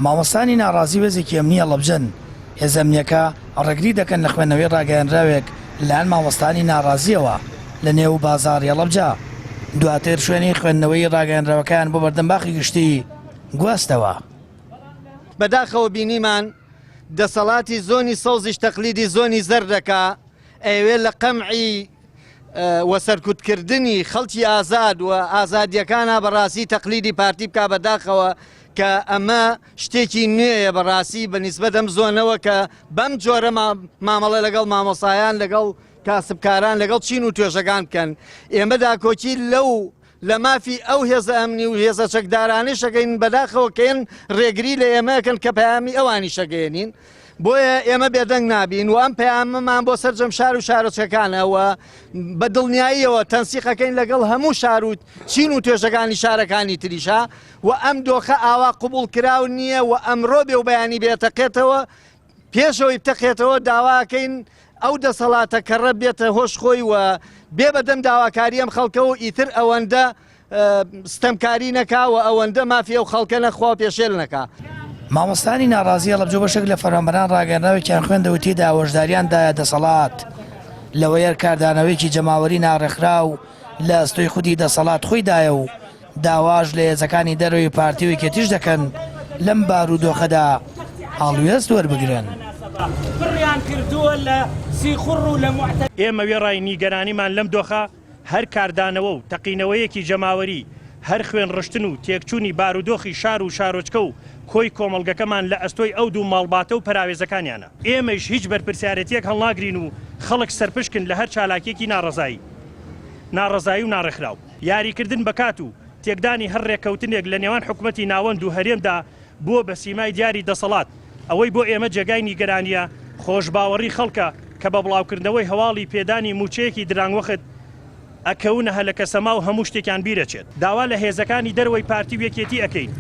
مامۆستانی ناڕازی وێزێکی ئەمنیە لەبجەن هێز ئەمنیەکە ڕێگری دەکەن لە خوێندنەوەی ڕاگەیەنراوێک لەلایەن مامۆستانی ناڕازیەوە لە نێو بازاڕی هەڵەبجە. دواتر شوێنی خوێندنەوەی ڕاگەیەنراوەکان بۆ بەردەمباخی گشتی گواستەوە. بەداخەوە بینیمان دەسەڵاتی زۆنی سەوزیش تەقلیدی زۆنی زەردەکە ئەوێ لە قەمعی وەسەرکوتکردنی خەڵکی ئازاد و ئازادیەکانە بەڕاستی تەقلیدی پارتی بکا بەداخەوە کە ئەمە شتێکی نوێیە بەڕاستی بەنیسبەت ئەم زۆنەوە کە بەم جۆرە مامەڵە لەگەڵ مامۆسایان لەگەڵ کاسبکاران لەگەڵ چین و توێژەکان بکەن. ئێمە داکۆچی لە مافی ئەو هێزە ئەمنی و هێزە چەکدارانەی شەگەین بەداخەوە کەن ڕێگری لە ئێمەکەن کە پەیامی ئەوانی شەگەێنین. بۆیە ئێمە بێدەنگ نابین و ئەم پەیامەمان بۆ سەرجەم شار و شارۆچەکانەوە بە دڵنیاییەوە تەنسیقەکەین لەگەڵ هەموو شار و چین و توێژەکانی شارەکانی تریشا و ئەم دۆخە ئاوا قوبوڵ کراو نییە و ئەمڕۆ بێ و بەیانی بێتەقێتەوە پێشەوەی بتەقێتەوە داواکەین ئەو دەسەڵاتە کەڕە بێتە هۆشخۆی و بێ بەدەم داواکاری ئەم خەڵکەوە ئیتر ئەوەندە ستەمکاری نەکا و ئەوەندە مافیە و خەڵکە نەخوا پێشێل نەکا. مامۆستانی ناڕازیە لەبجۆ بەشێک لە فەرمانبەران ڕاگەیەنراوێکیان خوێندەوە تێدا وەشداریاندایە دەسەڵات لەوەیەر کاردانەوەیکی جەماوەری ناڕێکخرا و لە ئەستۆی خودی دەسەڵات خۆیدایە و داواش لە هێزەکانی دەرەوەی پارتی و یەکێتیش دەکەن لەم بارودۆخەدا هەڵوێست وەربگرن. بڕیان کردووە لە سیخڕ و لە ئێمە وێڕای نیگەرانیمان لەم دۆخە هەر کاردانەوە و تەقینەوەیەکی جەماوەری هەر خوێن ڕشتن و تێکچوونی بارودۆخی شار و شارۆچکە و کۆی کۆمەڵگەکەمان لە ئەستۆی ئەو دوو ماڵباتە و پراوێزەکانیانە. ئێمەش هیچ بەرپرسیارەتیەک هەڵناگرین و خەڵک سەرپشکن لە هەر چالاکێکی ناڕەزایی و ناڕێکخراو. یاریکردن بەکات و تێکدانی هەر ڕێککەوتنێک لە نێوان حکوومەتی ناوەند و هەرێمدا بووە بە سیمای دیاری دەسەڵات. ئەوەی بۆ ئێمە جێگای نیگەرانیە خۆشباوەڕی خەڵکە کە بە بڵاوکردنەوەی هەواڵی پێدانی موچەیەکی درانگوەخت ئەکەونە هەلەکە سەما و هەموو شتێکیان بیرەچێت. داوا لە هێزەکانی دەرەوەی پارتی و یەکێتی ئەەکەین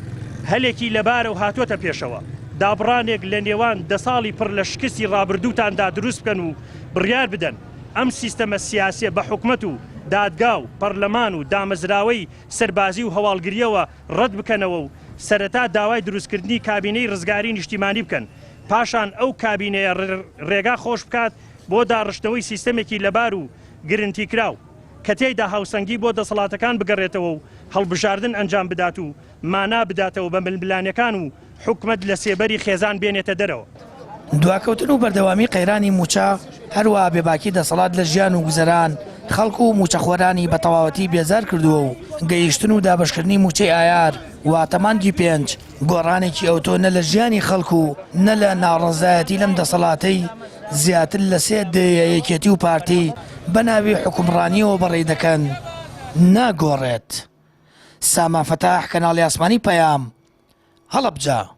هەلێکی لەبارە و هاتوۆتە پێشەوە. دابڕانێک لە نێوان 10 ساڵی پڕ لە شکستی ڕابردووتاندا دروست بکەن و بڕیار بدەن ئەم سیستەمە سیاسیە بە حکومەت و دادگا و پەرلەمان و دامەزراوەی سەربازی و هەواڵگریەوە ڕەت بکەنەوە و سەرەتا داوای دروستکردنی کابینەی ڕزگاری نیشتیمانی بکەن. پاشان ئەو کابینەیە ڕێگا خۆش بکات بۆ داڕشتەوەی سیستەمێکی لەبار و گرنتی کراو کە تێیدا هاوسەنگی بۆ دەسەڵاتەکان بگەڕێتەوە و هەڵبژاردن ئەنجام بدات و مانا بداتەوە بە ململانیەکان و حکومەت لە سێبەری خێزان بێنێتە دەرەوە. دواکەوتن و بەردەوامی قەیرانی موچە هەروە بێباکی دەسەڵات لە ژیان و گوزەران خەڵک و موچەخۆرانی بە تەواوەتی بێزار کردووە و گەیشتن و دابشکردنی موچەی ئایار واتەمانگی 5 گۆڕانێکی ئەوتۆ نە لە ژیانی خەڵک و نە لە ناڕەزایەتی لەم دەسەڵاتەی زیاتر لە 3 یەکێتی و پارتی بەناوی حکومڕانیەوە بەڕێ دەکەن ناگۆڕێت. سامان فەتاح، کەناڵی ئاسمانی پەیام، هەڵەبجە.